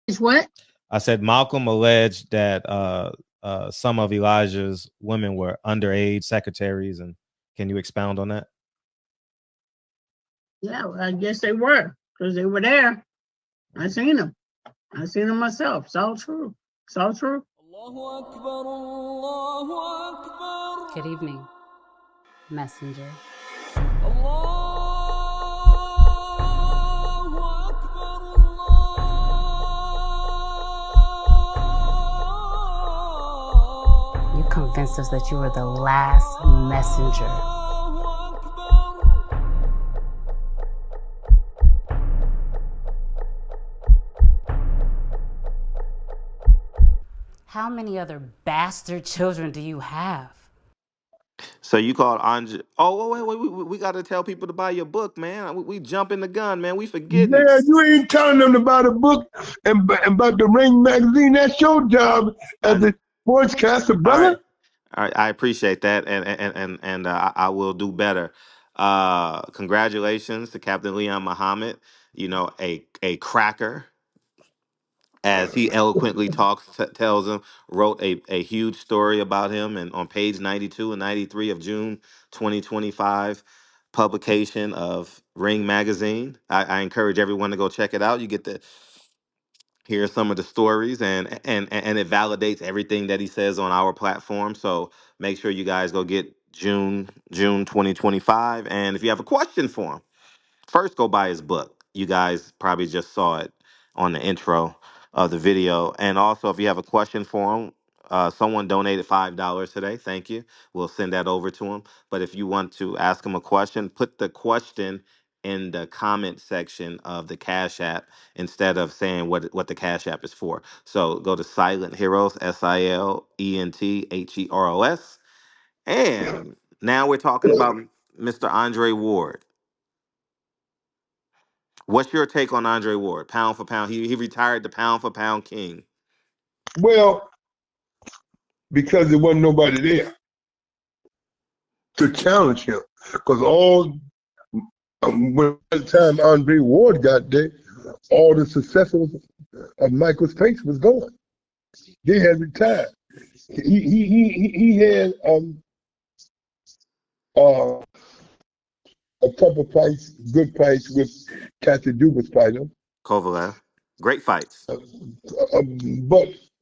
It's what? I said Malcolm alleged that some of Elijah's women were underage secretaries, and can you expound on that? Yeah, well, I guess they were because they were there. I seen them. I seen them myself. It's all true. It's all true. Good evening, messenger. You convinced us that you were the last messenger. How many other bastard children do you have? So you called Andre? Oh, wait. We got to tell people to buy your book, man. We jumping the gun, man. We forgetting. Yeah, you ain't telling them about a book and about the Ring magazine. That's your job as a sportscaster, brother. All right. I appreciate that, and I will do better. Congratulations to Captain Leon Muhammad. You know, a cracker, as he eloquently tells him, wrote a huge story about him, and on page 92 and 93 of June 2025 publication of Ring Magazine. I encourage everyone to go check it out. You get to hear some of the stories, and it validates everything that he says on our platform. So make sure you guys go get June 2025. And if you have a question for him, first go buy his book. You guys probably just saw it on the intro of the video. And also, if you have a question for him, someone donated $5 today. Thank you. We'll send that over to him. But if you want to ask him a question, put the question in the comment section of the Cash App instead of saying what the Cash App is for. So go to Silent Heroes, SILENTHEROS. And now we're talking about Mr. Andre Ward. What's your take on Andre Ward, pound for pound? He retired the pound for pound king. Well, because there wasn't nobody there to challenge him. Because by the time Andre Ward got there, all the successors of Michael Spinks was gone. They had retired. He had a couple fights, good fights with Kathy Dubas fighter. Kovalev. Great fights. But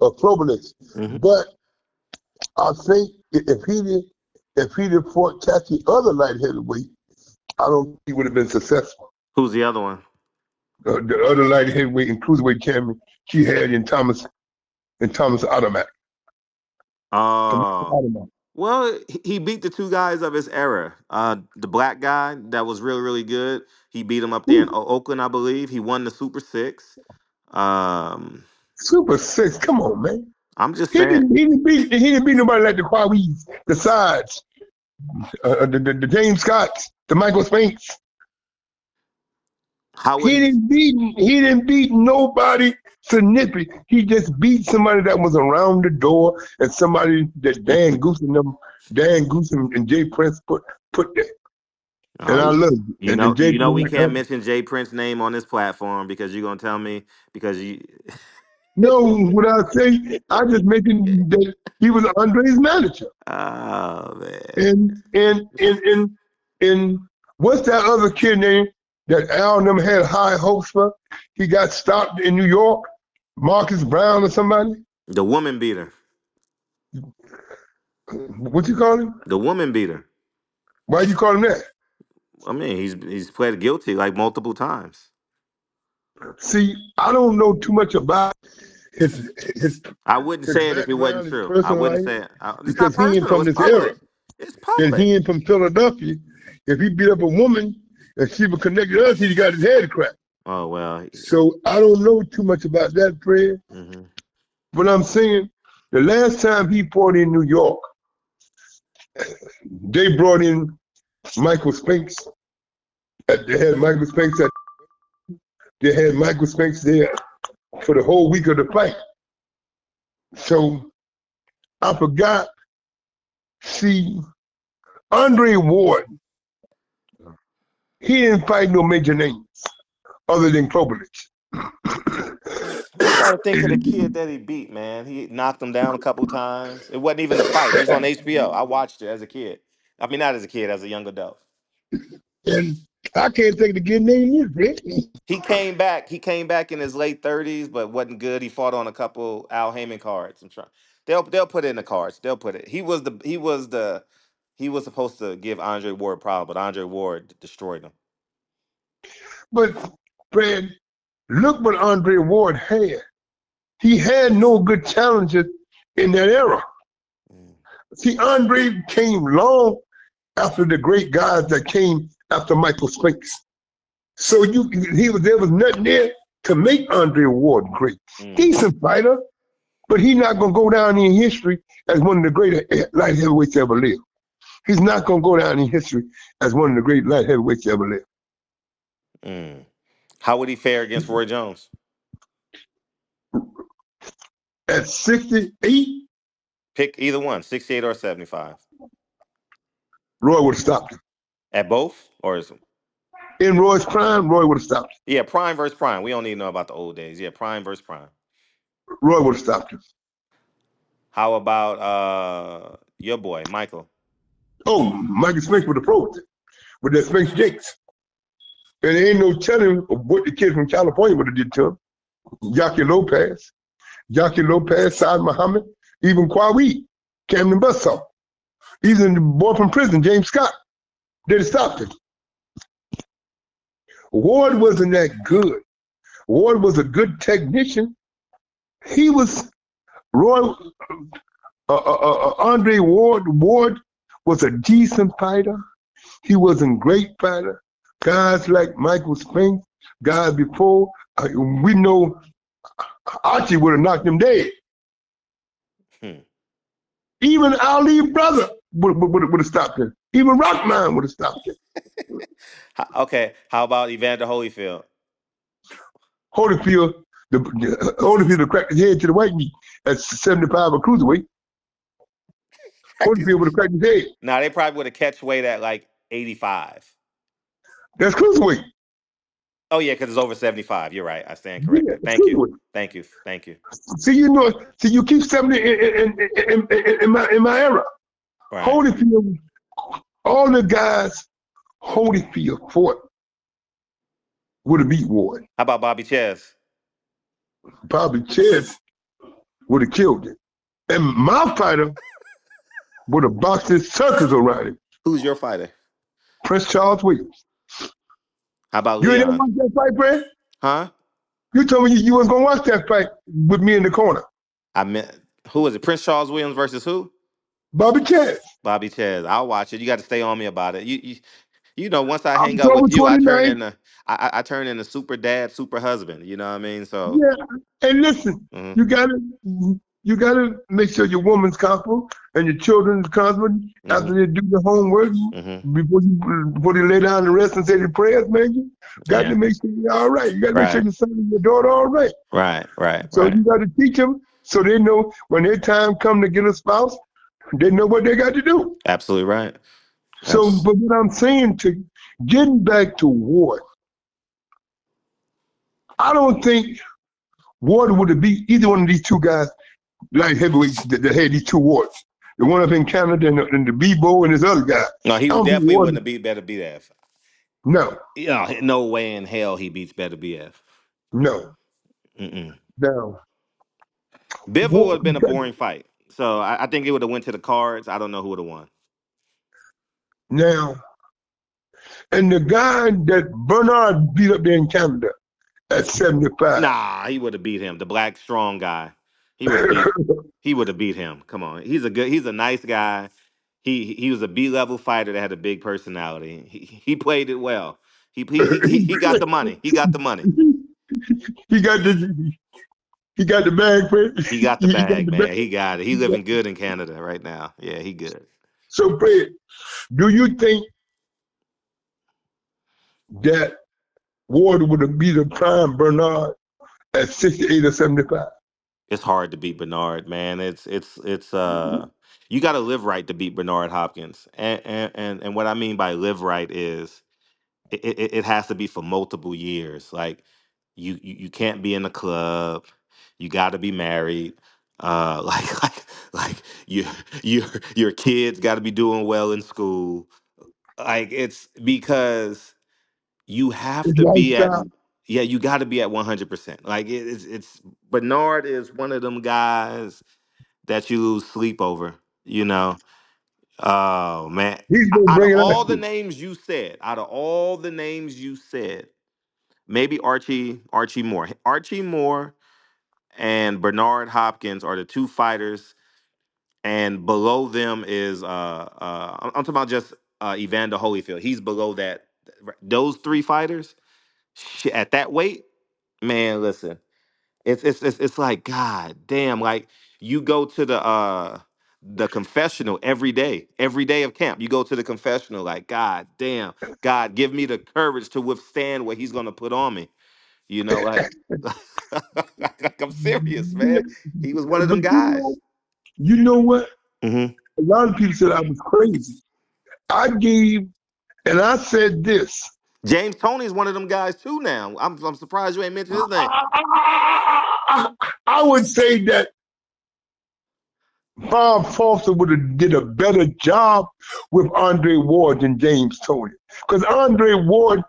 Provolix. Mm-hmm. But I think if he'd fought Kathy other light heavyweight, I don't think he would have been successful. Who's the other one? The other light heavyweight and cruiserweight champion she had in Thomas Automac. Oh. Well, he beat the two guys of his era. The black guy that was really, really good. He beat him up there in Oakland, I believe. He won the Super Six. Super Six, come on, man. I'm just saying. He didn't beat nobody like the Quawees, the Sides, the James Scotts, the Michael Spinks. He didn't beat nobody significant. He just beat somebody that was around the door and somebody that Dan Goose and Jay Prince put there. And I love it. You know we can't mention Jay Prince's name on this platform because you're gonna tell me because you. No, what I say, I just mentioned that he was Andre's manager. Oh man. And what's that other kid name that Al and them had high hopes for? He got stopped in New York. Marcus Brown or somebody? The woman beater. What you call him? The woman beater. Why you call him that? I mean, he's pled guilty like multiple times. See, I don't know too much about his I wouldn't say it if it wasn't true. I wouldn't say it. Because he ain't from this era. It's public. And he ain't from Philadelphia. If he beat up a woman and she was connected to us, he got his head cracked. Oh, well. So I don't know too much about that, Fred. Mm-hmm. But I'm saying the last time he fought in New York, they brought in Michael Spinks. They had Michael Spinks there for the whole week of the fight. So I forgot. See, Andre Ward, he didn't fight no major names other than Provolix. I'm trying to think of the kid that he beat, man. He knocked him down a couple times. It wasn't even a fight. It was on HBO. I watched it as a kid. I mean, not as a kid, as a young adult. And I can't think of the kid name either. He came back. He came back in his late 30s, but wasn't good. He fought on a couple Al Heyman cards. I'm trying. They'll put it in the cards. They'll put it. He was supposed to give Andre Ward a problem, but Andre Ward destroyed him. But Fred, look what Andre Ward had. He had no good challenges in that era. Mm. See, Andre came long after the great guys that came after Michael Spinks. So there was nothing there to make Andre Ward great. Mm. Decent fighter, but he's not gonna go down in history as one of the great light heavyweights ever lived. He's not gonna go down in history as one of the great light heavyweights ever lived. Mm. How would he fare against Roy Jones? At 68, Pick either one, 68 or 75. Roy would have stopped him. At both, or is In Roy's prime, Roy would have stopped him. yeah, prime versus prime. We don't need to know about the old days. Yeah, prime versus prime. Roy would have stopped him. How about your boy Michael? Oh, Michael Spinks would have proved it with that Spinks Jakes. And there ain't no telling what the kid from California would have did to him. Jackie Lopez, Saad Muhammad, even Kwawi, Camden Bussaw, even the boy from prison, James Scott, they'd have stopped him. Ward wasn't that good. Ward was a good technician. He was Roy, Andre Ward. Ward was a decent fighter. He wasn't a great fighter. Guys like Michael Spinks, guys before, we know Archie would have knocked him dead. Hmm. Even Ali brother would have stopped him. Even Rockman would have stopped him. Okay, how about Evander Holyfield? Holyfield, Holyfield cracked his head to the white meat at 75 a cruiserweight. Holyfield would have cracked his head. Now they probably would have catch weight at like 85. That's cruiserweight. Oh yeah, because it's over 75. You're right. I stand Yeah, corrected. it's Thank you. cruiserweight. Thank you. Thank you. See, you keep 70 in my era. Right. Holyfield, all the guys Holyfield fought would have beat Ward. How about Bobby Ches? Bobby Ches would have killed him. And my fighter would have boxed his circles around him. Who's your fighter? Prince Charles Williams. How about You ain't never Leon? watched that fight, Brad? Huh? You told me you wasn't gonna watch that fight with me in the corner. I meant who was it? Prince Charles Williams versus who? Bobby Ches. Bobby Ches. I'll watch it. You got to stay on me about it. You know, once I hang out October with you, I turn 29th. into I turn into super dad, super husband. You know what I mean? So Yeah. And listen, mhm, you gotta make sure your woman's comfortable and your children's comfortable after they do the homework mhm. before they lay down and rest and say their prayers, man. You got Yeah. to make sure you're all right. You got to make sure Right. your son and your daughter all right. Right. So you got to teach them so they know when their time come to get a spouse, they know what they got to do. Absolutely right. So, but what I'm saying to you, getting back to Ward, I don't think Ward would have beat either one of these two guys, light heavyweights that had these two Wards. The one up in Canada and the Bebo and this other guy. No, he I don't think definitely Ward- wouldn't have beat Better BF. No, No way in hell he beats Better BF. no. Mm-mm. Now, Bivol would have been a boring fight. So I think it would have went to the cards. I don't know who would have won. now, and the guy that Bernard beat up there in Canada at 75. Nah, he would have beat him. The black strong guy. He would have beat. He would have beat him. Come on, he's a nice guy. He was a B-level fighter that had a big personality. He played it well. He got the money. He got the money. He got the bag, Fred. He got the He got bag, the man. bag. He got it. He living good in Canada right now. Yeah, he good. So, Fred, do you think that Ward would have beat a prime Bernard at 68 or 75? It's hard to beat Bernard, man. You got to live right to beat Bernard Hopkins. And what I mean by live right is it has to be for multiple years. Like you can't be in the club. You got to be married. Like your kids got to be doing well in school. Like it's because you have His to be at lifestyle. yeah, you got to be at 100%. Like it's Bernard is one of them guys that you lose sleep over, you know. Oh man. He's gonna Out of bring it all out the to names you said, out of all the names you said, maybe Archie Moore and Bernard Hopkins are the two fighters, and below them is I'm talking about just Evander Holyfield. He's below that. Those three fighters at that weight, man. Listen, it's like God damn. Like you go to the confessional every day of camp. You go to the confessional like God damn, God give me the courage to withstand what He's gonna put on me. You know, like, like I'm serious, yeah, man. He was one of but them guys. you know what? Hmm. A lot of people said I was crazy. I gave, and I said this. James Toney's one of them guys too. Now I'm surprised you ain't mentioned his name. I would say that Bob Foster would have did a better job with Andre Ward than James Toney. Because Andre Ward,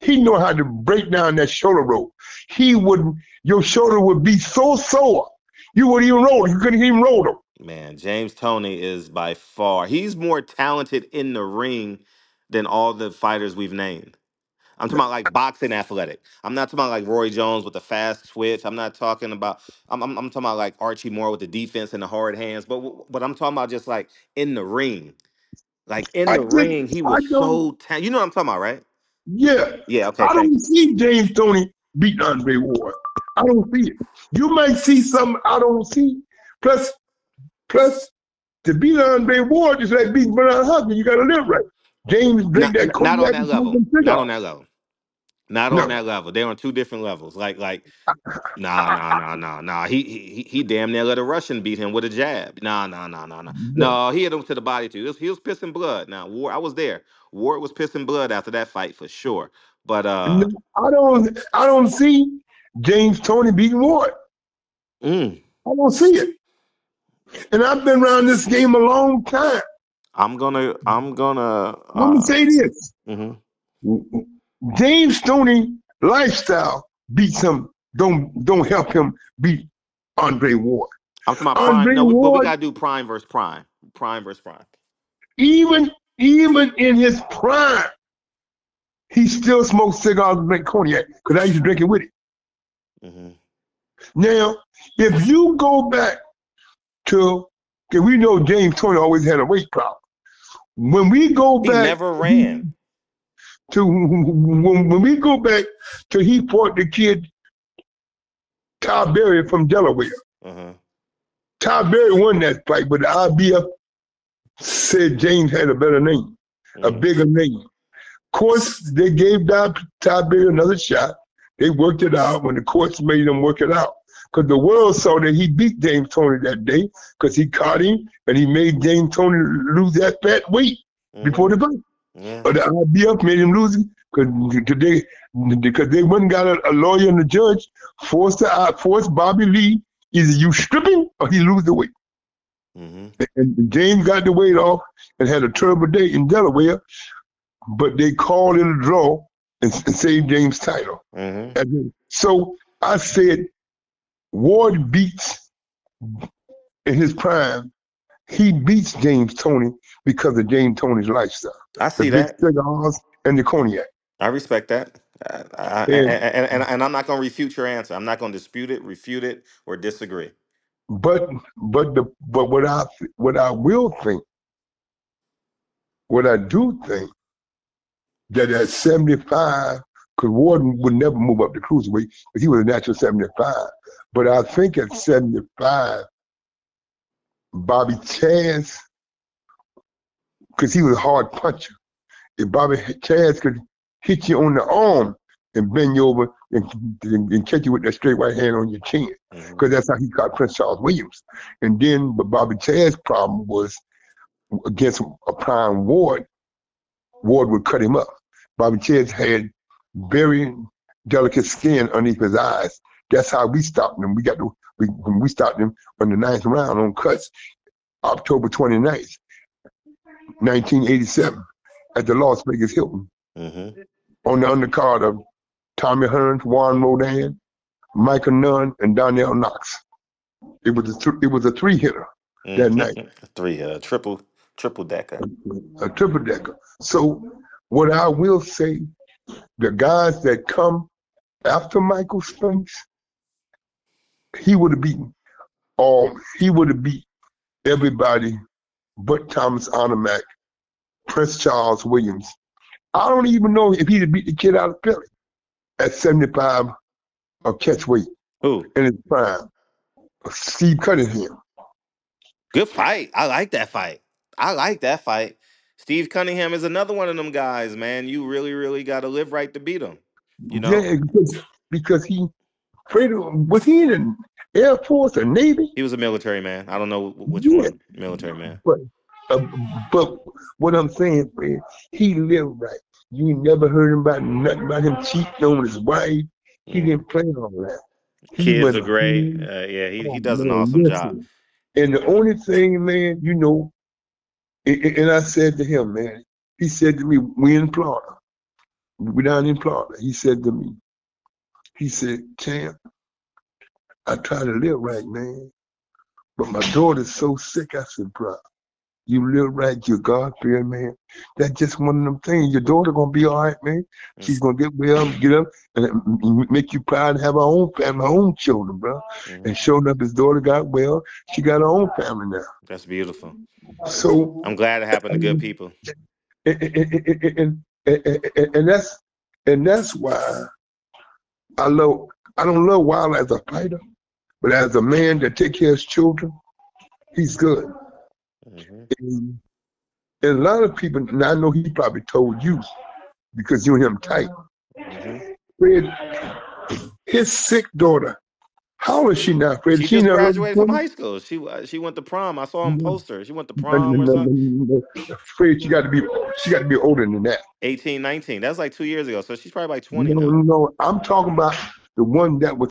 he know how to break down that shoulder rope. He would, your shoulder would be so sore, you wouldn't even roll. You couldn't even roll them. Man, James Toney is by far he's more talented in the ring than all the fighters we've named. I'm talking about like boxing athletic. I'm not talking about like Roy Jones with the fast switch. I'm not talking about. I'm talking about like Archie Moore with the defense and the hard hands. But I'm talking about just like in the ring. Like in I the just, ring, he I was don't, so you know what I'm talking about, right? yeah, Yeah. Okay. I Thank don't you. see James Toney beat Andre Ward. I don't see it. You might see something I don't see. Plus, to beat Andre Ward is like beating Bernard Hopkins. You got to live right. James drink that Not on cognac that and smoke level. them Not on cigars. that level. Not on No, that level. They're on two different levels. Like nah. He damn near let a Russian beat him with a jab. Nah. no, No, he hit him to the body too. He was pissing blood. Now Ward, I was there. Ward was pissing blood after that fight for sure. But no. I don't see James Toney beating Ward. mm, I don't see it. And I've been around this game a long time. I'm gonna Let me say this. mhm. James Toney lifestyle beats him. Don't help him beat Andre Ward. I'm talking about prime. Andre No, but we Ward, gotta do prime versus prime. Prime versus prime. even in his prime, he still smokes cigars and drink cognac because I used to drink it with him. Hmm. Now, if you go back to, because we know James Toney always had a weight problem. When we go He back never ran. to when we go back to he fought the kid Ty Berry from Delaware. Uh-huh. Ty Berry won that fight, but the IBF said James had a better name, a Hmm. bigger name. Of course, they gave Ty Berry another shot. They worked it out when the courts made them work it out. Because the world saw that he beat James Toney that day because he caught him and he made James Toney lose that fat weight Hmm. before the fight. Yeah. But the IBF made him lose it because they wouldn't got a lawyer and a judge forced Bobby Lee either you strip him or he lose the weight. Hmm. And James got the weight off and had a terrible day in Delaware, but they called it a draw and saved James' title. Hmm. So I said Ward beats in his prime. He beats James Toney because of James Toney's lifestyle, I the see big that. cigars and the cognac. I respect that. And And I'm not going to refute your answer. I'm not going to dispute it, refute it, or disagree. but what I will think, what I do think that at 75, because Warden would never move up the cruiserweight because he was a natural 75. But I think at 75, Bobby Chance, because he was a hard puncher, if Bobby Chance could hit you on the arm and bend you over and catch you with that straight right hand on your chin, Hmm. because that's how he caught Prince Charles Williams. And then, but Bobby Chance's problem was against a prime Ward would cut him up. Bobby Chance had very delicate skin underneath his eyes. That's how we stopped him. We stopped him on the 9th round on cuts, October 29th, 1987, at the Las Vegas Hilton, on the undercard of Tommy Hearns, Juan Rodan, Michael Nunn, and Donnell Knox. It was a three-hitter that night. Three, triple decker. A triple decker. So what I will say, the guys that come after Michael Spinks, he would have beaten everybody but Thomas Arnomack, Prince Charles Williams. I don't even know if he'd have beat the kid out of Philly at 75 of catch weight. Who? In his prime. Steve Cunningham. Good fight. I like that fight. Steve Cunningham is another one of them guys, man. You really, really got to live right to beat him. You know? Yeah, because was he in the Air Force or Navy? He was a military man. I don't know which one. Military man. But what I'm saying, Fred, he lived right. You never heard nothing about him cheating on his wife. He didn't play all that. Kids are great. Yeah, he does an awesome job. And the only thing, man, and I said to him, man, he said to me, we in Florida. We down in Florida. He said to me, Champ, I try to live right, man. But my daughter's so sick. I said, bro, you live right, you're God-fearing, man. That's just one of them things. Your daughter gonna be all right, man. She's gonna get well, get up, and make you proud and have her own family, her own children, bro. And showing up, his daughter got well. She got her own family now. That's beautiful. So I'm glad it happened to good people. And that's why I don't love Wilder as a fighter, but as a man that take care of his children, he's good. And a lot of people, and I know he probably told you because you and him tight. Fred, his sick daughter, how old is she now, Fred? She just graduated from high school. She went to prom. I saw him poster. She went to prom or something. Fred, she got to be older than that. 18, 19. That's like 2 years ago. So she's probably like 20 now. No, I'm talking about the one that was